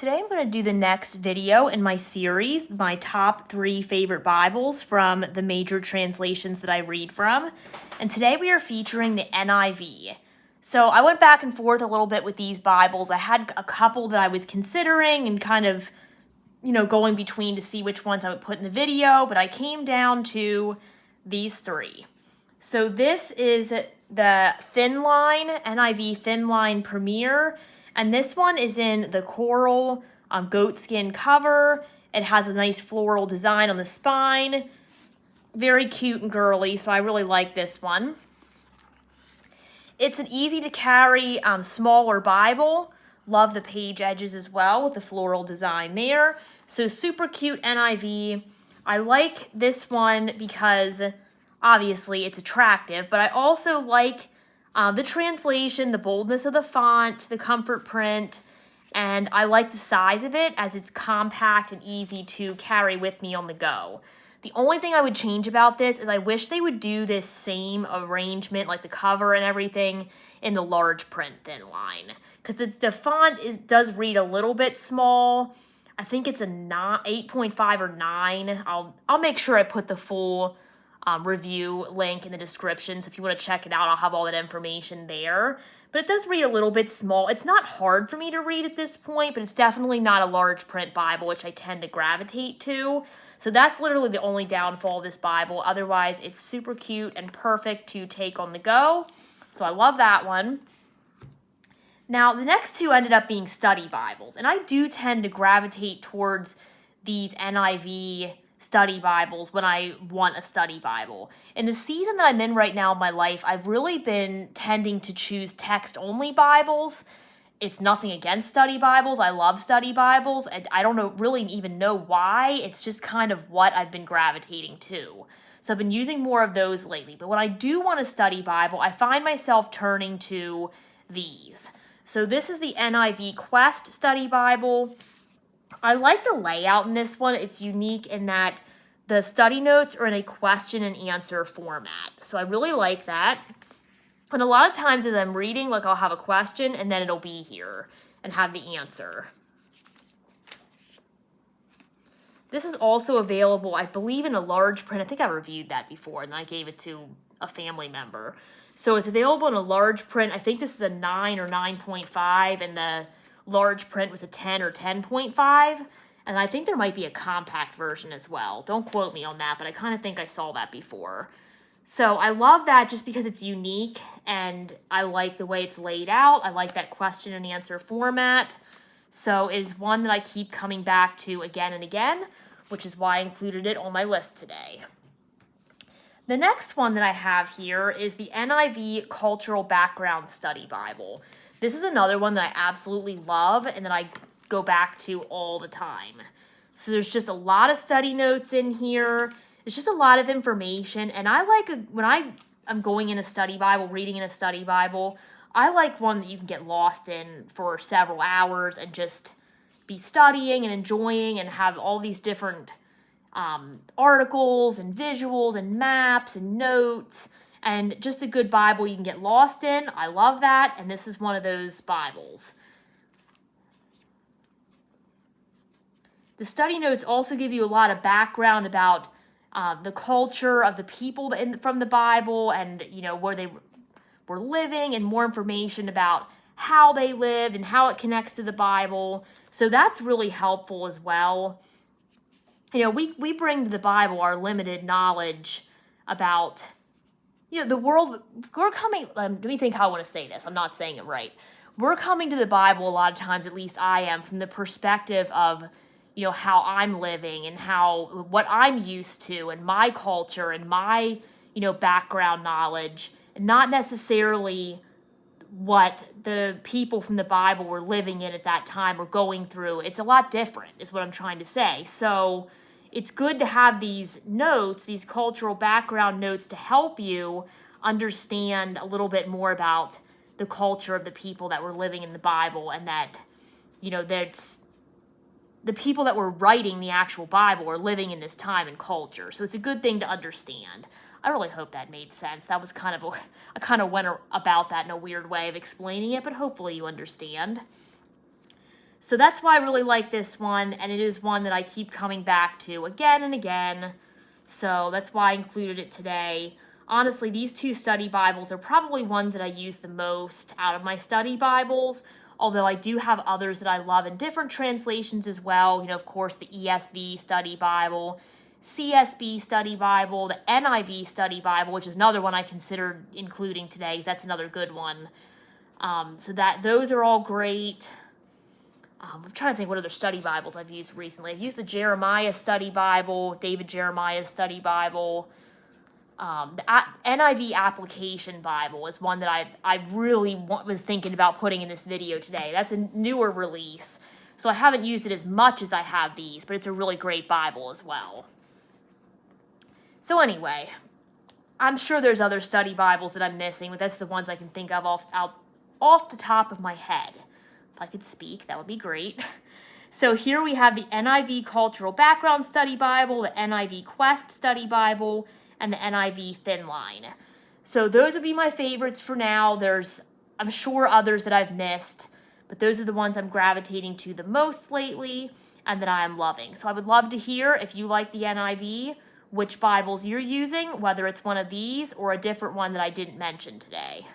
Today I'm going to do the next video in my series, my top 3 favorite Bibles from the major translations that I read from. And today we are featuring the NIV. So I went back and forth a little bit with these Bibles. I had a couple that I was considering and kind of, going between to see which ones I would put in the video, but I came down to these 3. So this is the Thin Line, NIV Thin Line Premier. And this one is in the coral goatskin cover. It has a nice floral design on the spine. Very cute and girly, so I really like this one. It's an easy to carry smaller Bible. Love the page edges as well with the floral design there. So super cute NIV. I like this one because obviously it's attractive, but I also like the translation, the boldness of the font, the comfort print, and I like the size of it as it's compact and easy to carry with me on the go. The only thing I would change about this is I wish they would do this same arrangement, like the cover and everything, in the large print Thin Line. Because the font does read a little bit small. I think it's a 8.5 or 9. I'll make sure I put the full review link in the description, so if you want to check it out, I'll have all that information there. But it does read a little bit small. It's not hard for me to read at this point, but it's definitely not a large print Bible, which I tend to gravitate to. So that's literally the only downfall of this Bible. Otherwise, it's super cute and perfect to take on the go. So I love that one. Now, the next 2 ended up being study Bibles, and I do tend to gravitate towards these NIV study Bibles when I want a study Bible. In the season that I'm in right now in my life, I've really been tending to choose text-only Bibles. It's nothing against study Bibles. I love study Bibles, and I don't really even know why. It's just kind of what I've been gravitating to. So I've been using more of those lately. But when I do want a study Bible, I find myself turning to these. So this is the NIV Quest study Bible. I like the layout in this one. It's unique in that the study notes are in a question and answer format. So I really like that. And a lot of times as I'm reading, like I'll have a question and then it'll be here and have the answer. This is also available, I believe, in a large print. I think I reviewed that before and I gave it to a family member. So it's available in a large print. I think this is a 9 or 9.5 and the large print was a 10 or 10.5, and I think there might be a compact version as well. Don't quote me on that, but I kind of think I saw that before. So I love that just because it's unique, and I like the way it's laid out. I like that question and answer format. So it is one that I keep coming back to again and again, which is why I included it on my list today. The next one that I have here is the NIV Cultural Background Study Bible. This is another one that I absolutely love and that I go back to all the time. So there's just a lot of study notes in here. It's just a lot of information. And I like, when I'm going in a study Bible, reading in a study Bible, I like one that you can get lost in for several hours and just be studying and enjoying and have all these different articles and visuals and maps and notes. And just a good Bible you can get lost in. I love that, and this is one of those Bibles. The study notes also give you a lot of background about the culture of the people from the Bible and, where they were living, and more information about how they lived and how it connects to the Bible. So that's really helpful as well. We bring to the Bible our limited knowledge about the world. We're coming, let me think how I want to say this. I'm not saying it right. We're coming to the Bible a lot of times, at least I am, from the perspective of, how I'm living and what I'm used to and my culture and my, background knowledge, and not necessarily what the people from the Bible were living in at that time or going through. It's a lot different, is what I'm trying to say. So it's good to have these notes, these cultural background notes, to help you understand a little bit more about the culture of the people that were living in the Bible, and that, that's the people that were writing the actual Bible are living in this time and culture. So it's a good thing to understand. I really hope that made sense. That was I kind of went about that in a weird way of explaining it, but hopefully you understand. So that's why I really like this one, and it is one that I keep coming back to again and again. So that's why I included it today. Honestly, these two study Bibles are probably ones that I use the most out of my study Bibles, although I do have others that I love in different translations as well. You know, of course, the ESV study Bible, CSB study Bible, the NIV study Bible, which is another one I considered including today because that's another good one. So those are all great. I'm trying to think what other study Bibles I've used recently. I've used the Jeremiah study Bible, David Jeremiah's study Bible. The NIV application Bible is one that I really was thinking about putting in this video today. That's a newer release, so I haven't used it as much as I have these, but it's a really great Bible as well. So anyway, I'm sure there's other study Bibles that I'm missing, but that's the ones I can think of off the top of my head. If I could speak, that would be great. So here we have the NIV Cultural Background Study Bible, the NIV Quest Study Bible, and the NIV Thin Line. So those would be my favorites for now. There's, I'm sure, others that I've missed, but those are the ones I'm gravitating to the most lately and that I am loving. So I would love to hear if you like the NIV, which Bibles you're using, whether it's one of these or a different one that I didn't mention today.